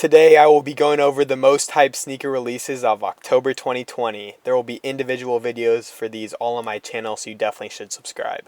Today I will be going over the most hyped sneaker releases of October 2020. There will be individual videos for these all on my channel, so you definitely should subscribe.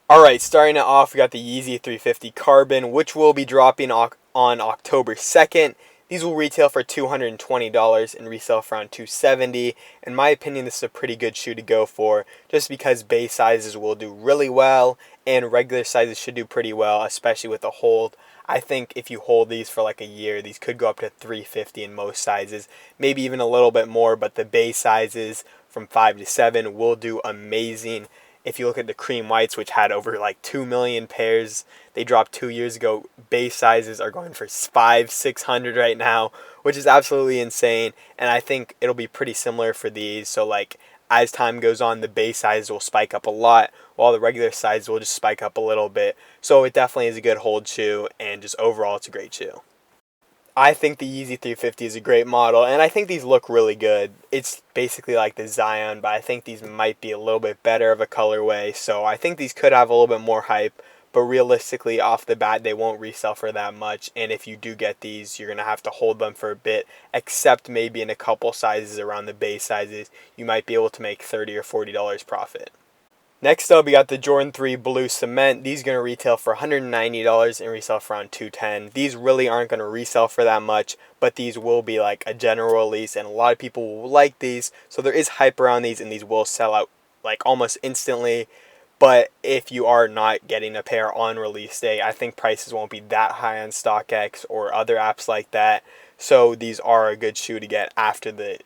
Alright, starting it off, we got the Yeezy 350 Carbon, which will be dropping on October 2nd. These will retail for $220 and resell for around $270. In my opinion, this is a pretty good shoe to go for, just because base sizes will do really well and regular sizes should do pretty well, especially with the hold. I think if you hold these for like a year, these could go up to $350 in most sizes, maybe even a little bit more, but the base sizes from 5 to 7 will do amazing. If you look at the cream whites, which had over like 2 million pairs, they dropped 2 years ago. Base sizes are going for 500-600 right now, which is absolutely insane. And I think it'll be pretty similar for these. So like as time goes on, the base size will spike up a lot, while the regular size will just spike up a little bit. So it definitely is a good hold shoe, and just overall it's a great shoe. I think the Yeezy 350 is a great model, and I think these look really good. It's basically like the Zion, but I think these might be a little bit better of a colorway, so I think these could have a little bit more hype, but realistically, off the bat, they won't resell for that much, and if you do get these, you're going to have to hold them for a bit, except maybe in a couple sizes around the base sizes, you might be able to make $30 or $40 profit. Next up, we got the Jordan 3 Blue Cement. These are going to retail for $190 and resell for around $210. These really aren't going to resell for that much, but these will be like a general release, and a lot of people will like these, so there is hype around these, and these will sell out like almost instantly. But if you are not getting a pair on release day, I think prices won't be that high on StockX or other apps like that. So these are a good shoe to get after the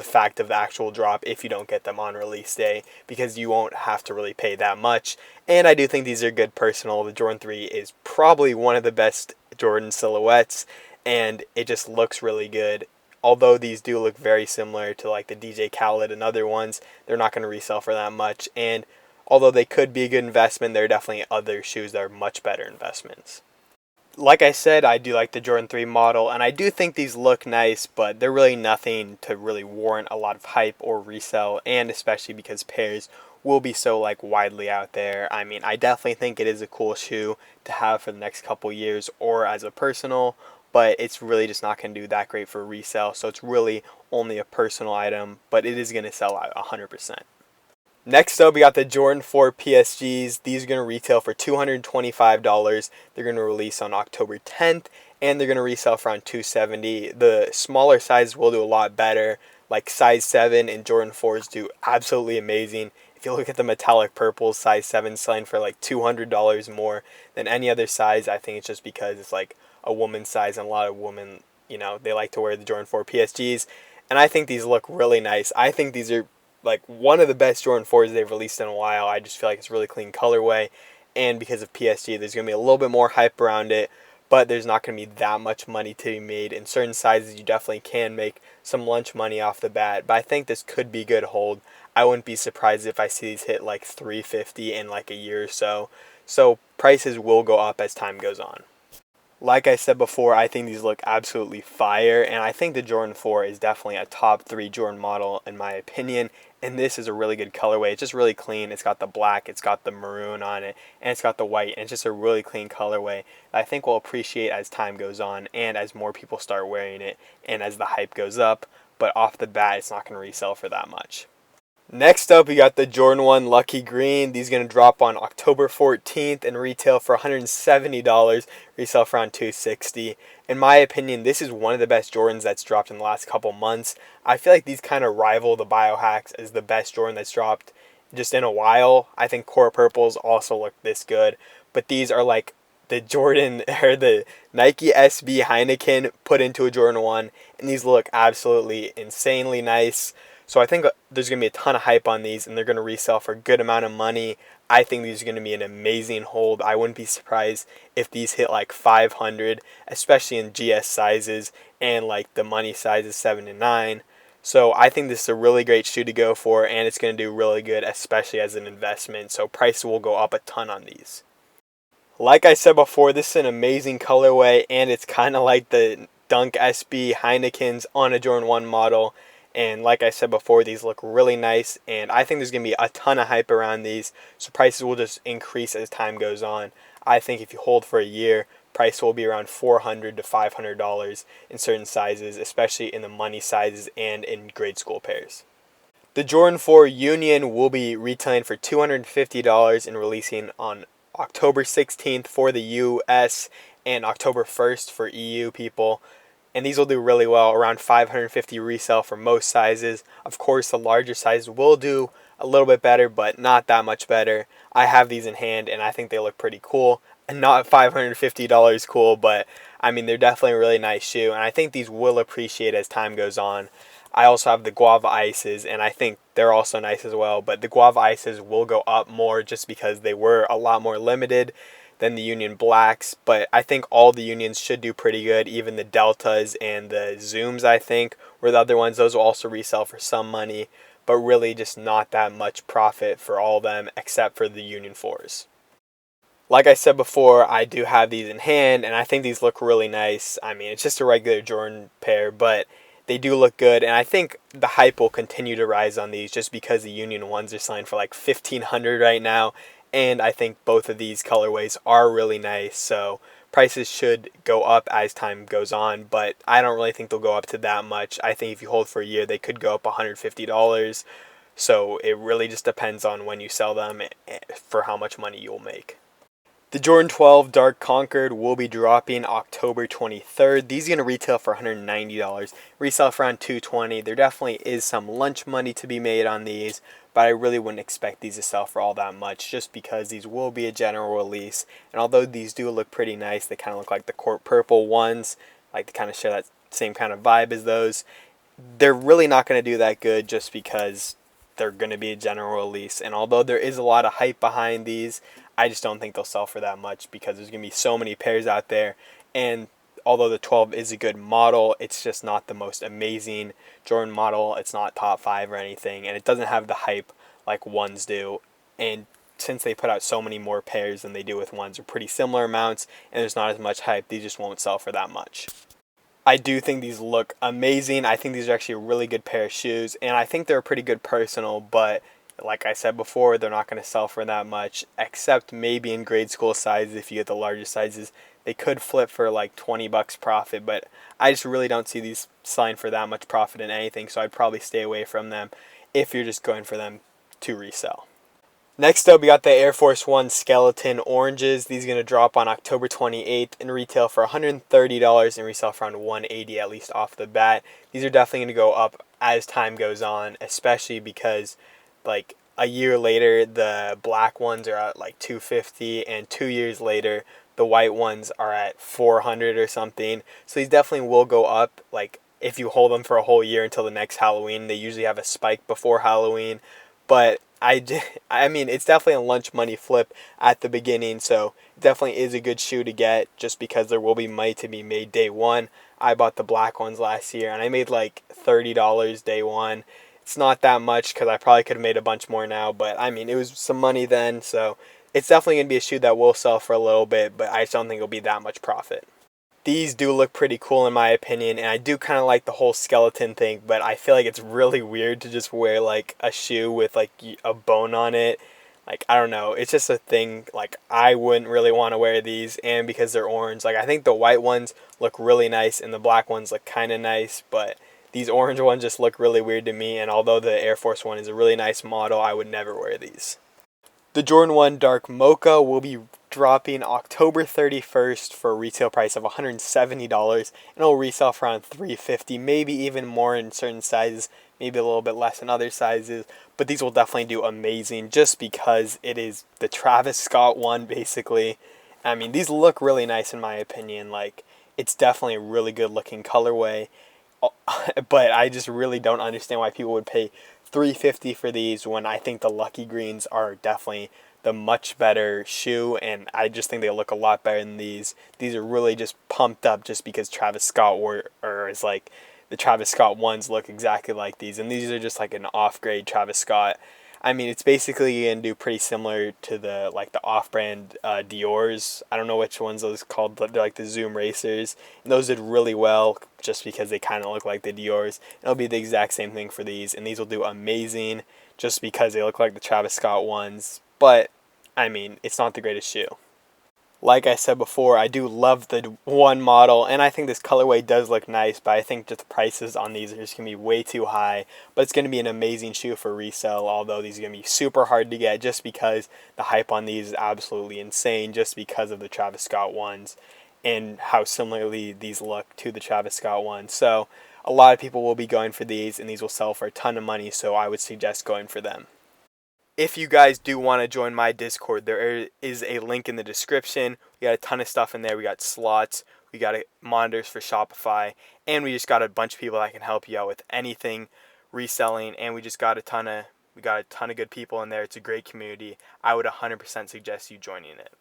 fact of the actual drop if you don't get them on release day, because you won't have to really pay that much. And I do think these are good personal. The Jordan 3 is probably one of the best Jordan silhouettes, and it just looks really good. Although these do look very similar to like the DJ Khaled and other ones, they're not going to resell for that much. And although they could be a good investment, there are definitely other shoes that are much better investments. Like I said, I do like the Jordan 3 model, and I do think these look nice, but they're really nothing to really warrant a lot of hype or resell, and especially because pairs will be so like widely out there. I mean, I definitely think it is a cool shoe to have for the next couple years or as a personal, but it's really just not going to do that great for resale, so it's really only a personal item, but it is going to sell out 100%. Next up, we got the Jordan 4 PSGs. These are going to retail for $225. They're going to release on October 10th, and they're going to resell for around $270. The smaller sizes will do a lot better. Like size 7 and Jordan 4s do absolutely amazing. If you look at the metallic purples, size 7 selling for like $200 more than any other size. I think it's just because it's like a woman's size, and a lot of women, they like to wear the Jordan 4 PSGs. And I think these look really nice. I think these are like one of the best Jordan 4s they've released in a while. I just feel like it's a really clean colorway, and because of PSG, there's going to be a little bit more hype around it, but there's not going to be that much money to be made. In certain sizes, you definitely can make some lunch money off the bat, but I think this could be a good hold. I wouldn't be surprised if I see these hit like $350 in like a year or so. So prices will go up as time goes on. Like I said before, I think these look absolutely fire, and I think the Jordan 4 is definitely a top 3 Jordan model in my opinion, and this is a really good colorway. It's just really clean. It's got the black, it's got the maroon on it, and it's got the white, and it's just a really clean colorway that I think we'll appreciate as time goes on and as more people start wearing it and as the hype goes up, but off the bat, it's not going to resell for that much. Next up, we got the Jordan 1 Lucky Green. These are going to drop on October 14th and retail for $170, resell for around $260. In my opinion, this is one of the best Jordans that's dropped in the last couple months. I feel like these kind of rival the Biohacks as the best Jordan that's dropped just in a while. I think Core Purples also look this good, but these are like the Jordan or the Nike SB Heineken put into a Jordan 1, and these look absolutely insanely nice. So I think there's going to be a ton of hype on these, and they're going to resell for a good amount of money. I think these are going to be an amazing hold. I wouldn't be surprised if these hit like 500, especially in GS sizes and like the money sizes 7 and 9. So I think this is a really great shoe to go for, and it's going to do really good, especially as an investment. So prices will go up a ton on these. Like I said before, this is an amazing colorway, and it's kind of like the Dunk SB Heinekens on a Jordan 1 model. And like I said before, these look really nice, and I think there's going to be a ton of hype around these, so prices will just increase as time goes on. I think if you hold for a year, price will be around $400 to $500 in certain sizes, especially in the money sizes and in grade school pairs. The Jordan 4 Union will be retailing for $250 and releasing on October 16th for the US and October 1st for EU people. And these will do really well, around $550 resale for most sizes. Of course, the larger sizes will do a little bit better, but not that much better. I have these in hand, and I think they look pretty cool. And not $550 cool, but I mean, they're definitely a really nice shoe, and I think these will appreciate as time goes on. I also have the Guava Ices, and I think they're also nice as well, but the Guava Ices will go up more just because they were a lot more limited than the Union Blacks, but I think all the Unions should do pretty good, even the Deltas and the Zooms, I think, were the other ones. Those will also resell for some money, but really just not that much profit for all of them except for the Union 4s. Like I said before, I do have these in hand, and I think these look really nice. I mean, it's just a regular Jordan pair, but they do look good, and I think the hype will continue to rise on these just because the Union ones are selling for like $1,500 right now, and I think both of these colorways are really nice, so prices should go up as time goes on, but I don't really think they'll go up to that much. I think if you hold for a year, they could go up $150, so it really just depends on when you sell them for how much money you'll make. The Jordan 12 Dark Concord will be dropping October 23rd. These are going to retail for $190. Resell for around $220. There definitely is some lunch money to be made on these, but I really wouldn't expect these to sell for all that much just because these will be a general release. And although these do look pretty nice, they kind of look like the Court Purple ones, like to kind of share that same kind of vibe as those. They're really not going to do that good just because they're going to be a general release. And although there is a lot of hype behind these, I just don't think they'll sell for that much because there's going to be so many pairs out there. And although the 12 is a good model, it's just not the most amazing Jordan model. It's not top 5 or anything, and it doesn't have the hype like ones do. And since they put out so many more pairs than they do with ones, or pretty similar amounts, and there's not as much hype, these just won't sell for that much. I do think these look amazing. I think these are actually a really good pair of shoes, and I think they're a pretty good personal, but like I said before, they're not going to sell for that much, except maybe in grade school sizes. If you get the larger sizes, they could flip for like $20 profit, but I just really don't see these selling for that much profit in anything, so I'd probably stay away from them if you're just going for them to resell. Next up, we got the Air Force One Skeleton Oranges. These are going to drop on October 28th and retail for $130 and resell for around $180 at least off the bat. These are definitely going to go up as time goes on, especially because like a year later the black ones are at like $250, and 2 years later the white ones are at $400 or something. So these definitely will go up. Like if you hold them for a whole year until the next Halloween, they usually have a spike before Halloween. But I mean, it's definitely a lunch money flip at the beginning, so it definitely is a good shoe to get just because there will be money to be made day one. I bought the black ones last year, and I made like $30 day one. It's not that much because I probably could have made a bunch more now, but I mean, it was some money then, so it's definitely going to be a shoe that will sell for a little bit, but I just don't think it'll be that much profit. These do look pretty cool in my opinion, and I do kind of like the whole skeleton thing, but I feel like it's really weird to just wear like a shoe with like a bone on it. Like, I don't know, it's just a thing. Like, I wouldn't really want to wear these, and because they're orange, like I think the white ones look really nice and the black ones look kind of nice, but these orange ones just look really weird to me, and although the Air Force One is a really nice model, I would never wear these. The Jordan 1 Dark Mocha will be dropping October 31st for a retail price of $170, and it'll resell for around $350, maybe even more in certain sizes, maybe a little bit less in other sizes, but these will definitely do amazing just because it is the Travis Scott one, basically. I mean, these look really nice in my opinion. Like, it's definitely a really good looking colorway, but I just really don't understand why people would pay $350 for these when I think the Lucky Greens are definitely the much better shoe, and I just think they look a lot better than these. These are really just pumped up just because Travis Scott is like the Travis Scott ones look exactly like these, and these are just like an off-grade Travis Scott. I mean, it's basically going to do pretty similar to the off-brand Dior's. I don't know which ones those called, but they're like the Zoom Racers. And those did really well just because they kind of look like the Dior's. It'll be the exact same thing for these, and these will do amazing just because they look like the Travis Scott ones. But, I mean, it's not the greatest shoe. Like I said before, I do love the one model, and I think this colorway does look nice, but I think just the prices on these are just going to be way too high. But it's going to be an amazing shoe for resale, although these are going to be super hard to get just because the hype on these is absolutely insane, just because of the Travis Scott ones and how similarly these look to the Travis Scott ones. So a lot of people will be going for these, and these will sell for a ton of money, so I would suggest going for them. If you guys do want to join my Discord, there is a link in the description. We got a ton of stuff in there. We got slots, we got monitors for Shopify, and we just got a bunch of people that can help you out with anything reselling. And we got a ton of good people in there. It's a great community. I would 100% suggest you joining it.